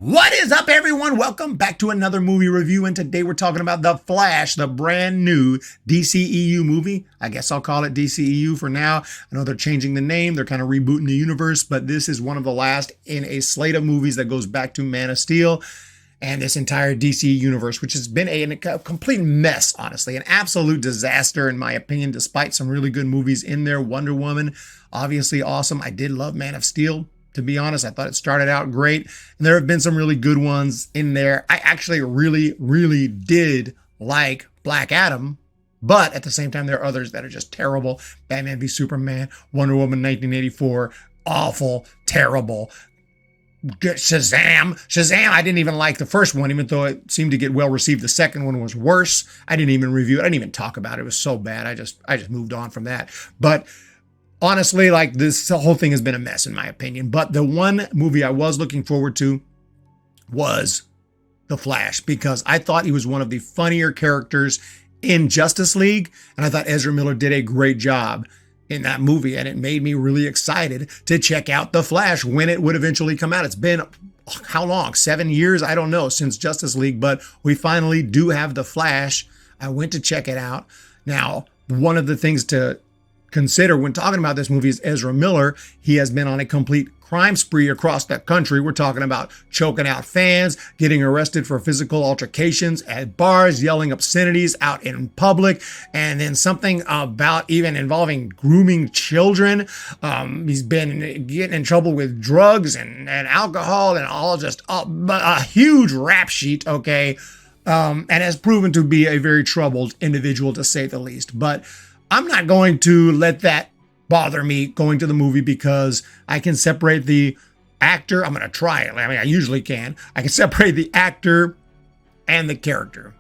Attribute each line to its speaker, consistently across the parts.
Speaker 1: What is up, everyone? Welcome back to another movie review, and today we're talking about The Flash, the brand new DCEU movie. I guess I'll call it DCEU for now. I know they're changing the name, they're kind of rebooting the universe, but this is one of the last in a slate of movies that goes back to Man of Steel and this entire DC universe, which has been a complete mess, honestly. An absolute disaster, in my opinion, despite some really good movies in there. Wonder Woman, obviously awesome. I did love Man of Steel. To be honest, I thought it started out great, and there have been some really good ones in there. I actually really did like Black Adam, but at the same time, there are others that are just terrible. Batman v Superman, Wonder Woman 1984, awful, terrible. Shazam, I didn't even like the first one, even though it seemed to get well received. The second one was worse. I didn't even review it. I didn't even talk about it. It was so bad. I just moved on from that. But honestly, like, this whole thing has been a mess in my opinion. But the one movie I was looking forward to was The Flash, because I thought he was one of the funnier characters in Justice League, and I thought Ezra Miller did a great job in that movie, and it made me really excited to check out The Flash when it would eventually come out. It's been, how long? 7 years? I don't know, since Justice League, but we finally do have The Flash. I went to check it out. Now, one of the things to consider when talking about this movie is Ezra Miller. He has been on a complete crime spree across the country. We're talking about choking out fans, getting arrested for physical altercations at bars, yelling obscenities out in public, and then something about even involving grooming children. He's been getting in trouble with drugs and alcohol and all, just a huge rap sheet, okay, and has proven to be a very troubled individual, to say the least. But I'm not going to let that bother me going to the movie, because I can separate the actor. I'm going to try it. I mean, I usually can. I can separate the actor and the character.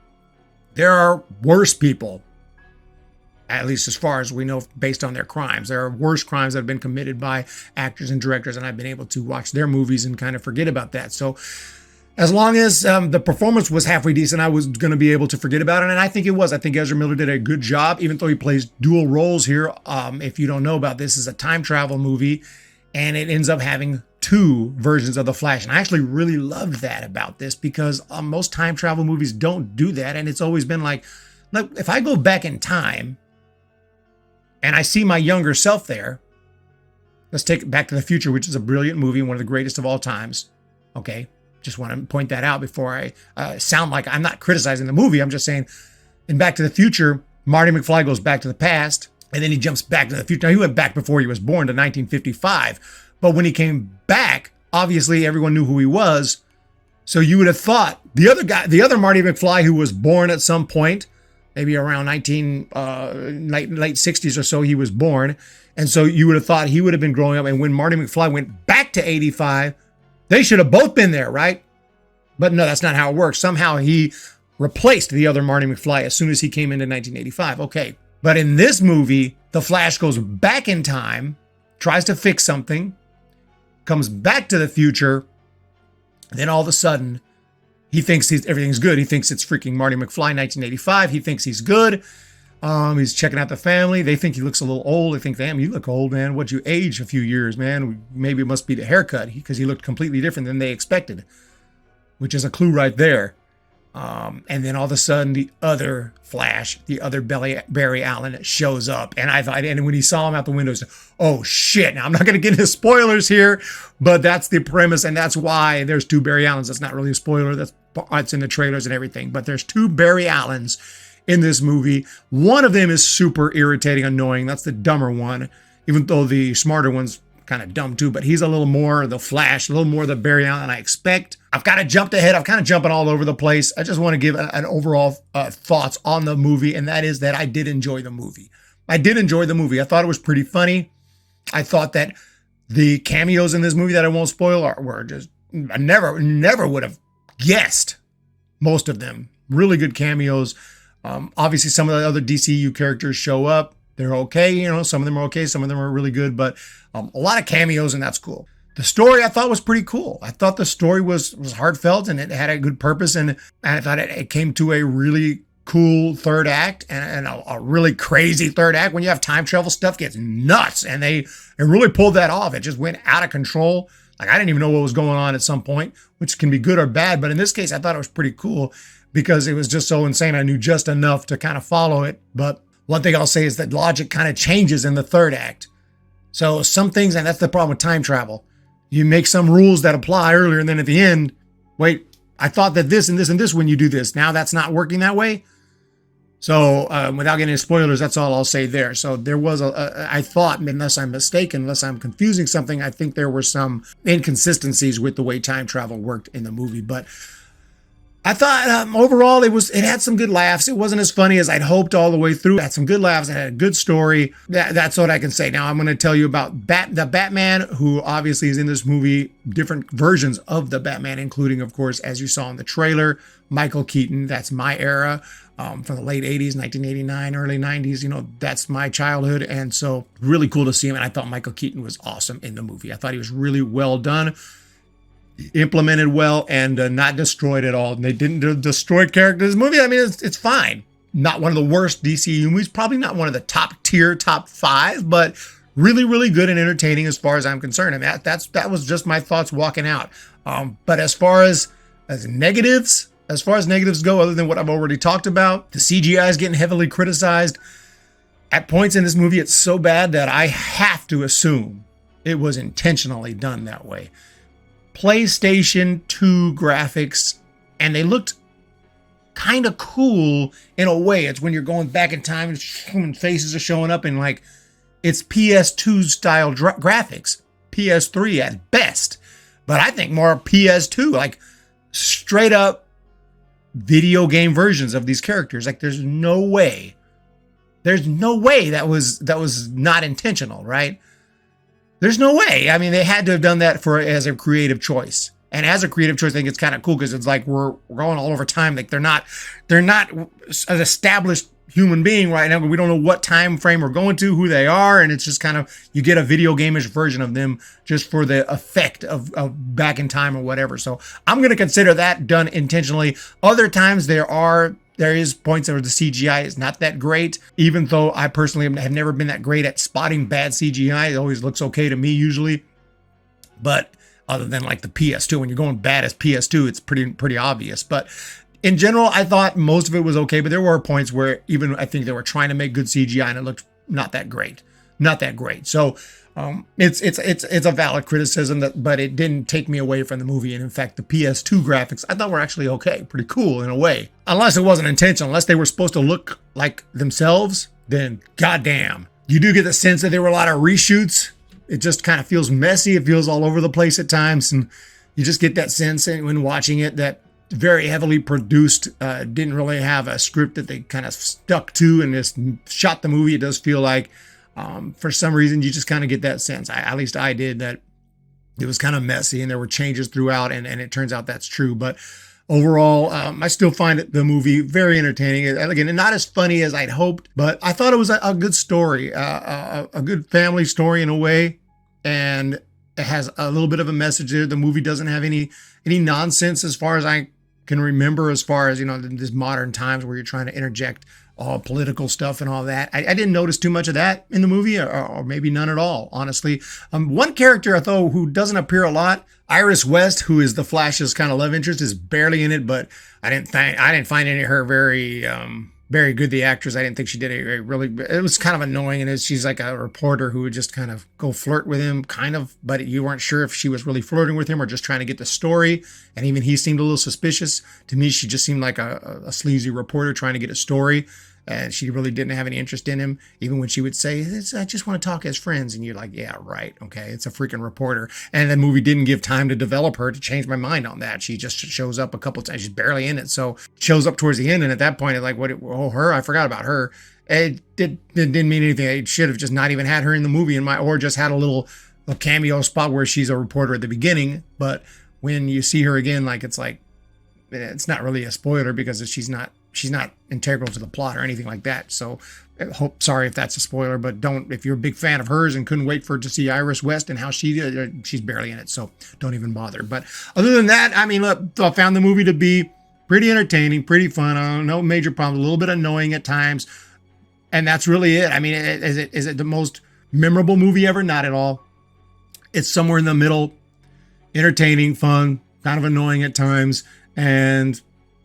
Speaker 1: There are worse people, at least as far as we know, based on their crimes. There are worse crimes that have been committed by actors and directors, and I've been able to watch their movies and kind of forget about that. So as long as the performance was halfway decent, I was going to be able to forget about it. And I think it was. I think Ezra Miller did a good job, even though he plays dual roles here. If you don't know about this, is a time travel movie, and it ends up having two versions of the Flash. And I actually really loved that about this, because most time travel movies don't do that. And it's always been like, look, if I go back in time and I see my younger self there, let's take Back to the Future, which is a brilliant movie, one of the greatest of all times. Okay. Just want to point that out before I sound like I'm not criticizing the movie. I'm just saying, in Back to the Future, Marty McFly goes back to the past, and then he jumps back to the future. Now, he went back before he was born to 1955, but when he came back, obviously everyone knew who he was. So you would have thought the other Marty McFly, who was born at some point, maybe around late 60s or so, he was born, and so you would have thought he would have been growing up. And when Marty McFly went back to 85. They should have both been there, right? But no, that's not how it works. Somehow he replaced the other Marty McFly as soon as he came into 1985. Okay. But in this movie, the Flash goes back in time, tries to fix something, comes back to the future, and then all of a sudden, he thinks everything's good. He thinks it's freaking Marty McFly 1985. He thinks he's good. He's checking out the family. They think he looks a little old. They think, damn, you look old, man. What'd you age a few years, man? Maybe it must be the haircut, because he looked completely different than they expected, which is a clue right there. And then all of a sudden, the other Flash, the other Barry Allen, shows up. And I thought, and when he saw him out the window, he said, oh shit. Now, I'm not going to get into spoilers here, but that's the premise. And that's why there's two Barry Allens. That's not really a spoiler. It's in the trailers and everything. But there's two Barry Allens in this movie. One of them is super irritating, annoying. That's the dumber one, even though the smarter one's kind of dumb too, but he's a little more the Flash, a little more the Barry Allen I expect. I've kind of jumped ahead. I'm kind of jumping all over the place. I just want to give an overall thoughts on the movie, and that is that I did enjoy the movie. I thought it was pretty funny. I thought that the cameos in this movie that I won't spoil were just, I never would have guessed most of them. Really good cameos. Obviously, some of the other DCU characters show up. They're okay. You know, some of them are okay. Some of them are really good, but a lot of cameos, and that's cool. The story I thought was pretty cool. I thought the story was heartfelt, and it had a good purpose, and I thought it came to a really cool third act and a really crazy third act. When you have time travel, stuff gets nuts, and they really pulled that off. It just went out of control. Like, I didn't even know what was going on at some point, which can be good or bad. But in this case, I thought it was pretty cool because it was just so insane. I knew just enough to kind of follow it. But one thing I'll say is that logic kind of changes in the third act. So some things, and that's the problem with time travel. You make some rules that apply earlier, and then at the end, wait, I thought that this and this and this when you do this. Now that's not working that way. So without getting into spoilers, that's all I'll say there. So there was I thought, unless I'm mistaken, unless I'm confusing something, I think there were some inconsistencies with the way time travel worked in the movie. But I thought overall it had some good laughs. It wasn't as funny as I'd hoped all the way through. It had some good laughs. It had a good story. That's what I can say. Now I'm going to tell you about the Batman, who obviously is in this movie, different versions of the Batman, including, of course, as you saw in the trailer, Michael Keaton. That's my era. From the late 80s, 1989, early 90s, that's my childhood. And so really cool to see him. And I thought Michael Keaton was awesome in the movie. I thought he was really well done, implemented well, and not destroyed at all. And they didn't destroy characters in this movie. I mean, it's fine. Not one of the worst DCU movies, probably not one of the top tier, top 5, but really, really good and entertaining as far as I'm concerned. And that was just my thoughts walking out. But as far as negatives, go, other than what I've already talked about, the CGI is getting heavily criticized. At points in this movie, it's so bad that I have to assume it was intentionally done that way. PlayStation 2 graphics, and they looked kind of cool in a way. It's when you're going back in time and faces are showing up, and like it's PS2 style graphics, PS3 at best. But I think more PS2, like straight up video game versions of these characters. Like there's no way that was not intentional, right? There's no way. I mean, they had to have done that as a creative choice. And as a creative choice, I think it's kind of cool because it's like we're going all over time. Like they're not an established human being right now. We don't know what time frame we're going to, who they are, and it's just kind of you get a video game-ish version of them just for the effect of back in time or whatever. So I'm going to consider that done intentionally. Other times there is points where the CGI is not that great, even though I personally have never been that great at spotting bad CGI. It always looks okay to me usually. But other than like the PS2, when you're going bad as PS2, it's pretty obvious. But in general, I thought most of it was okay, but there were points where even I think they were trying to make good CGI and it looked not that great. So it's a valid criticism, but it didn't take me away from the movie. And in fact, the PS2 graphics I thought were actually okay, pretty cool in a way. Unless it wasn't intentional, unless they were supposed to look like themselves, then goddamn. You do get the sense that there were a lot of reshoots. It just kind of feels messy. It feels all over the place at times. And you just get that sense when watching it that very heavily produced, didn't really have a script that they kind of stuck to and just shot the movie. It does feel like, for some reason, you just kind of get that sense. At least I did, that it was kind of messy and there were changes throughout, and it turns out that's true. But overall, I still find the movie very entertaining. Again, not as funny as I'd hoped, but I thought it was a good story, a good family story in a way, and it has a little bit of a message there. The movie doesn't have any nonsense as far as I can remember, as far as, this modern times where you're trying to interject all political stuff and all that. I didn't notice too much of that in the movie, or maybe none at all, honestly. One character, though, who doesn't appear a lot, Iris West, who is the Flash's kind of love interest, is barely in it, but I didn't find any of her very good, the actress. I didn't think she did a really, it was kind of annoying, and she's like a reporter who would just kind of go flirt with him, kind of, but you weren't sure if she was really flirting with him or just trying to get the story, and even he seemed a little suspicious. To me, she just seemed like a sleazy reporter trying to get a story, and she really didn't have any interest in him, even when she would say, I just want to talk as friends, and you're like, yeah, right, okay, it's a freaking reporter. And the movie didn't give time to develop her to change my mind on that. She just shows up a couple times. She's barely in it, so shows up towards the end, and at that point, it's like, her? I forgot about her. It didn't mean anything. It should have just not even had her in the movie, or just had a cameo spot where she's a reporter at the beginning. But when you see her again, it's not really a spoiler because she's not integral to the plot or anything like that. So sorry if that's a spoiler, but if you're a big fan of hers and couldn't wait to see Iris West and how she's barely in it, so don't even bother. But other than that, I mean, look, I found the movie to be pretty entertaining, pretty fun. No major problems, a little bit annoying at times, and that's really it. I mean, is it the most memorable movie ever? Not at all. It's somewhere in the middle. entertaining, fun, kind of annoying at times, and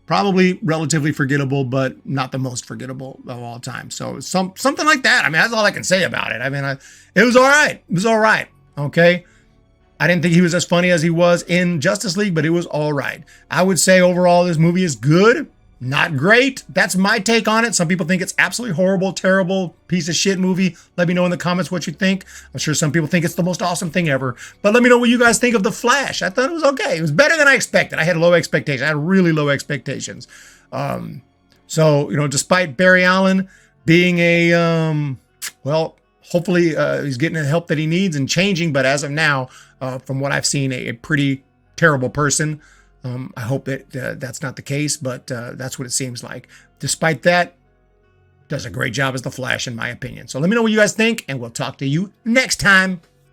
Speaker 1: probably relatively forgettable, but not the most forgettable of all time. So something like that. I mean, that's all I can say about it. I mean, it was all right. It was all right. Okay. I didn't think he was as funny as he was in Justice League, but it was all right. I would say overall this movie is good, not great. That's my take on it. Some people think it's absolutely horrible, terrible, piece of shit movie. Let me know in the comments what you think. I'm sure some people think it's the most awesome thing ever. But let me know what you guys think of The Flash. I thought it was okay. It was better than I expected. I had low expectations. I had really low expectations. So, despite Barry Allen being hopefully he's getting the help that he needs and changing. But as of now, from what I've seen, a pretty terrible person. I hope that that's not the case, but that's what it seems like. Despite that, does a great job as the Flash, in my opinion. So let me know what you guys think, and we'll talk to you next time.